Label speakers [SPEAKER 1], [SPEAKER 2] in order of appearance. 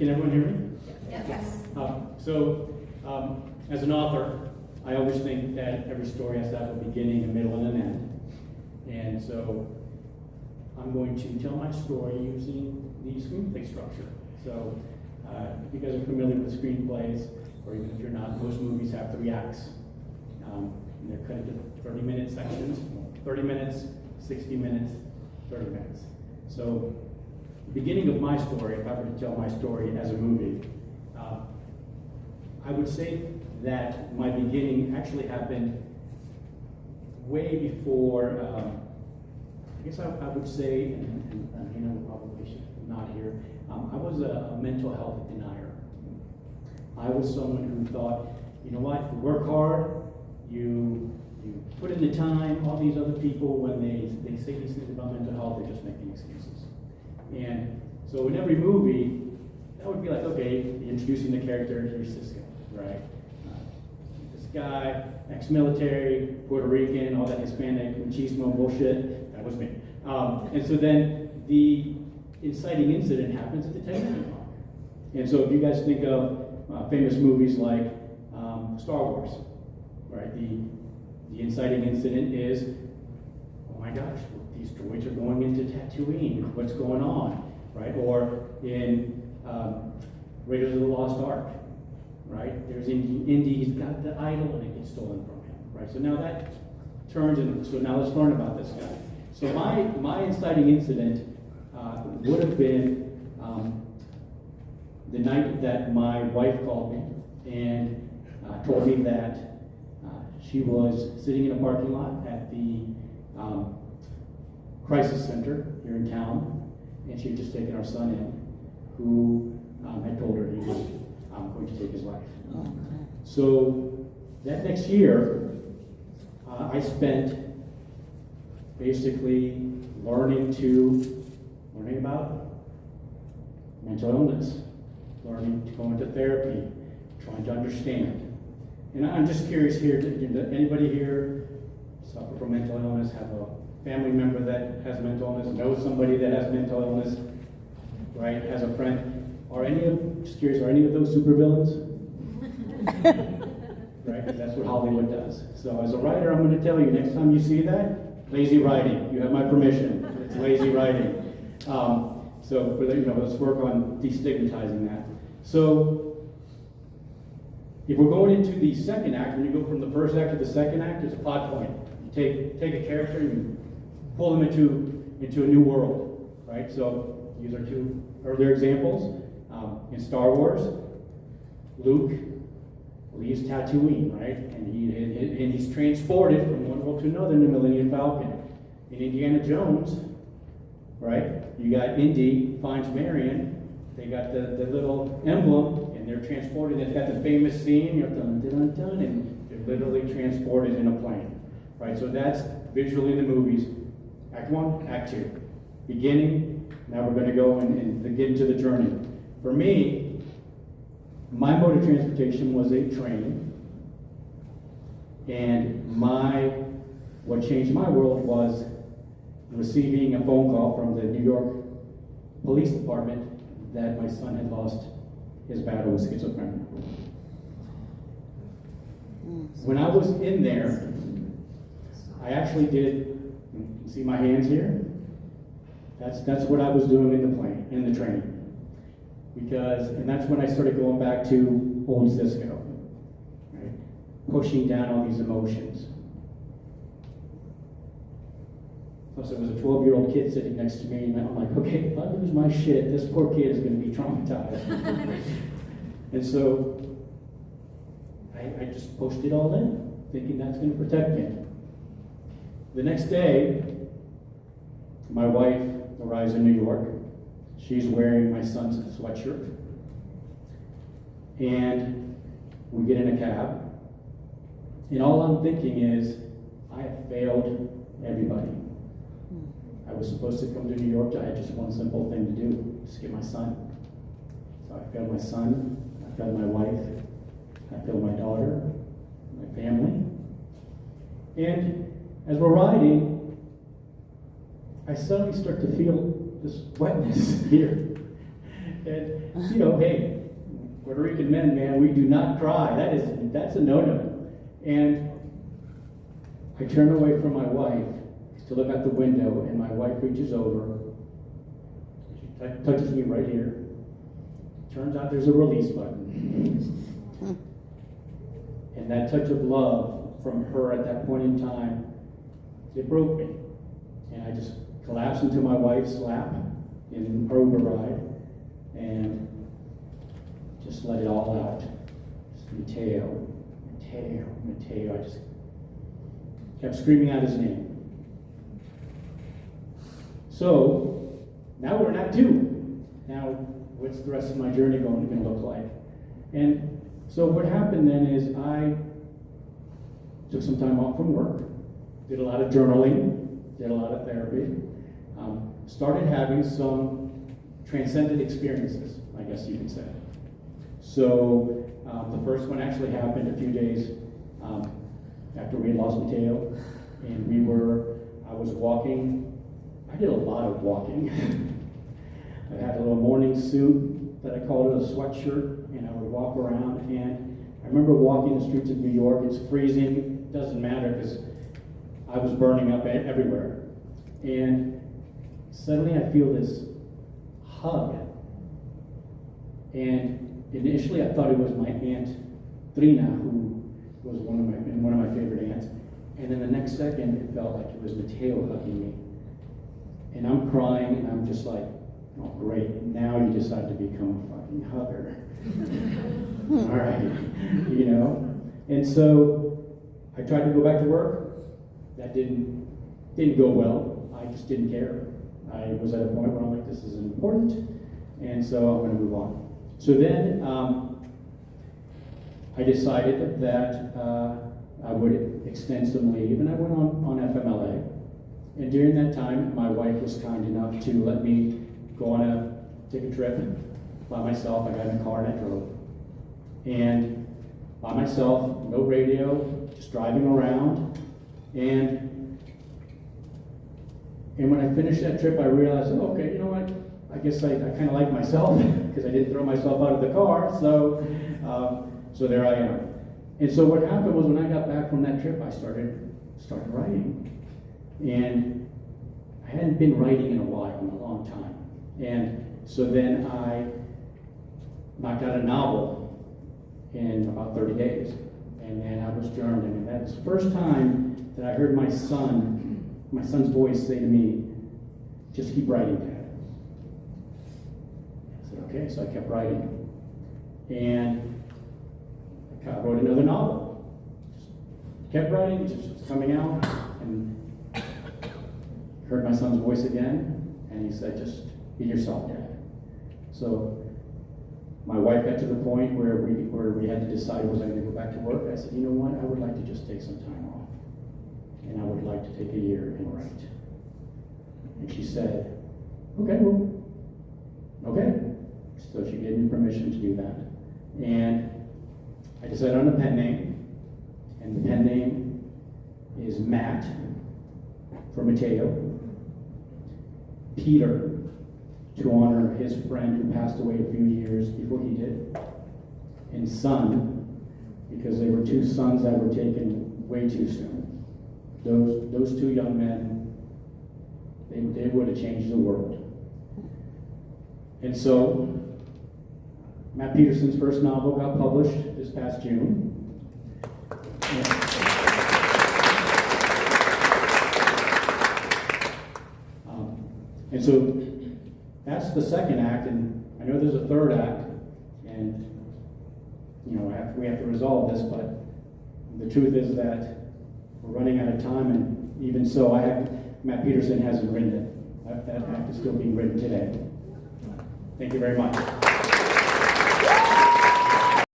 [SPEAKER 1] Can everyone hear me?
[SPEAKER 2] Yes.
[SPEAKER 1] As an author, I always think that every story has to have a beginning, a middle, and an end. And so I'm going to tell my story using the screenplay structure. So if you guys are familiar with screenplays, or even if you're not, most movies have 3 acts. They're cut into 30-minute sections, 30 minutes, 60 minutes, 30 minutes. So the beginning of my story, if I were to tell my story as a movie, I would say that my beginning actually happened way before, I guess I would say, and you know, probably should not here, I was a mental health denier. I was someone who thought, you know what, you work hard, you put in the time. All these other people, when they say these things about mental health, they're just making excuses. And so in every movie, that would be like, okay, introducing the character, here's Cisco, right? This guy, ex-military, Puerto Rican, all that Hispanic machismo bullshit, that was me. And so then the inciting incident happens at the 10-minute mark. And so if you guys think of famous movies like Star Wars, right? The inciting incident is, oh my gosh, these droids are going into Tatooine. What's going on, right? Or in Raiders of the Lost Ark, right? There's Indy, he's got the idol and it gets stolen from him, right? So now that turns, and so now let's learn about this guy. So my inciting incident would have been the night that my wife called me and told me that she was sitting in a parking lot at the crisis center here in town, and she had just taken our son in, who had told her he was going to take his life. So that next year, I spent basically learning about mental illness, learning to go into therapy, trying to understand. And I'm just curious here, does anybody here suffer from mental illness, have a family member that has mental illness, know somebody that has mental illness, right, has a friend? Just curious, are any of those supervillains? Right, because that's what Hollywood does. So as a writer, I'm going to tell you, next time you see that, lazy writing. You have my permission. It's lazy writing. Let's work on destigmatizing that. So if we're going into the second act, when you go from the first act to the second act, it's a plot point. You take a character and you pull them into a new world, right? So these are 2 earlier examples. In Star Wars, Luke leaves Tatooine, right? And he's transported from one world to another in the Millennium Falcon. In Indiana Jones, right? You got Indy finds Marion. They got the little emblem, and they're transported. It's got the famous scene, you know, dun dun dun, and they're literally transported in a plane, right? So that's visually the movies. Act 1, Act 2, beginning. Now we're going to go and get into the journey. For me, my mode of transportation was a train, and what changed my world was receiving a phone call from the New York Police Department that my son had lost his battle with schizophrenia. When I was in there, I actually did, you can see my hands here? That's what I was doing in the train. And that's when I started going back to old Cisco, right? Pushing down all these emotions. Plus, there was a 12-year-old kid sitting next to me, and I'm like, okay, if I lose my shit, this poor kid is going to be traumatized. And so I just pushed it all in, thinking that's going to protect me. The next day, my wife arrives in New York. She's wearing my son's sweatshirt. And we get in a cab. And all I'm thinking is, I have failed everybody. I was supposed to come to New York. I had just one simple thing to do, just get my son. So I failed my son, I failed my wife, I failed my daughter, my family. And as we're riding, I suddenly start to feel this wetness here. And, you know, hey, Puerto Rican men, man, we do not cry. That's a no-no. And I turn away from my wife to look out the window, and my wife reaches over. She touches me right here. Turns out there's a release button. And that touch of love from her at that point in time, it broke me. And I just collapsed into my wife's lap in her Uber ride and just let it all out. Just Mateo, Mateo, Mateo. I just kept screaming out his name. So now we're in Act 2. Now, what's the rest of my journey going to look like? And so what happened then is I took some time off from work, did a lot of journaling, did a lot of therapy, started having some transcendent experiences, I guess you could say. So the first one actually happened a few days after we had lost Mateo, and I was walking. I did a lot of walking. I had a little morning suit that I called a sweatshirt, and I would walk around, and I remember walking the streets of New York. It's freezing, it doesn't matter because I was burning up everywhere. And suddenly I feel this hug. And initially I thought it was my Aunt Trina, who was one of my favorite aunts. And then the next second it felt like it was Mateo hugging me. And I'm crying, and I'm just like, oh great, now you decide to become a fucking hugger. All right, you know? And so I tried to go back to work. That didn't go well. I just didn't care. I was at a point where I'm like, this is important, and so I'm going to move on. So then I decided that I would extend some leave, and I went on FMLA. And during that time, my wife was kind enough to let me take a trip by myself. I got in a car and I drove. And by myself, no radio, just driving around. And when I finished that trip, I realized, oh, okay, you know what? I guess I kind of like myself because I didn't throw myself out of the car. So there I am. And so what happened was when I got back from that trip, I started writing. And I hadn't been writing in a while, in a long time. And so then I knocked out a novel in about 30 days. And then I was journaling. And that was the first time that I heard my son's voice say to me, just keep writing, Dad. I said, okay, so I kept writing. And I wrote another novel. Just kept writing, it just was coming out. And heard my son's voice again, and he said, just be yourself, Dad. So my wife got to the point where we had to decide, was I going to go back to work? I said, you know what, I would like to just take some time off. And I would like to take a year and write. And she said, okay, well, okay. So she gave me permission to do that. And I decided on a pen name, and the pen name is Matt for Mateo. Peter, to honor his friend who passed away a few years before he did. And Son, because they were two sons that were taken way too soon. Those two young men, they would have changed the world. And so, Matt Peterson's first novel got published this past June. And so that's the second act, and I know there's a third act, and you know we have to resolve this, but the truth is that we're running out of time, and even so, Matt Peterson hasn't written it. That act is still being written today. Thank you very much.